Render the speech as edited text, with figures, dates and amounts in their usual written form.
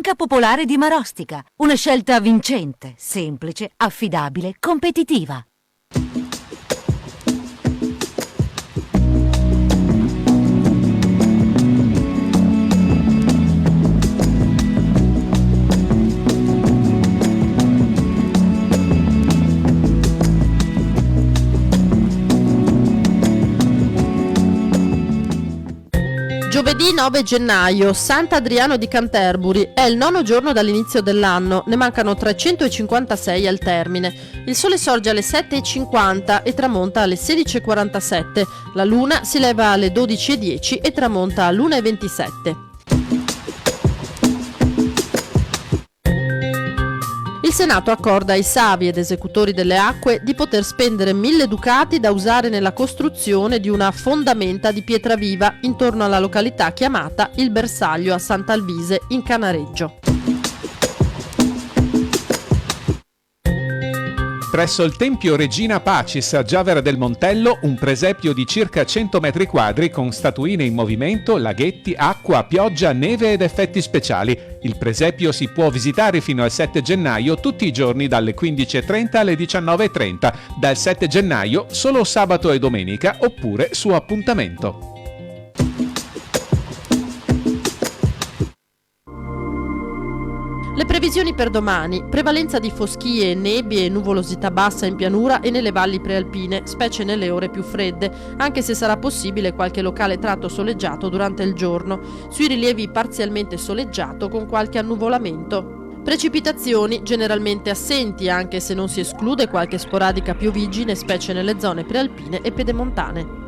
Banca Popolare di Marostica. Una scelta vincente, semplice, affidabile, competitiva. Giovedì 9 gennaio, Sant'Adriano di Canterbury, è il 9° giorno dall'inizio dell'anno, ne mancano 356 al termine. Il sole sorge alle 7:50 e tramonta alle 16:47, la luna si leva alle 12:10 e tramonta all'1:27. Il Senato accorda ai savi ed esecutori delle acque di poter spendere 1.000 ducati da usare nella costruzione di una fondamenta di pietra viva intorno alla località chiamata Il Bersaglio a Sant'Alvise in Canareggio. Presso il Tempio Regina Pacis a Giavera del Montello, un presepio di circa 100 metri quadri con statuine in movimento, laghetti, acqua, pioggia, neve ed effetti speciali. Il presepio si può visitare fino al 7 gennaio tutti i giorni dalle 15:30 alle 19:30, dal 7 gennaio solo sabato e domenica oppure su appuntamento. Le previsioni per domani: prevalenza di foschie, nebbie e nuvolosità bassa in pianura e nelle valli prealpine, specie nelle ore più fredde, anche se sarà possibile qualche locale tratto soleggiato durante il giorno. Sui rilievi parzialmente soleggiato con qualche annuvolamento. Precipitazioni generalmente assenti, anche se non si esclude qualche sporadica pioviggine, specie nelle zone prealpine e pedemontane.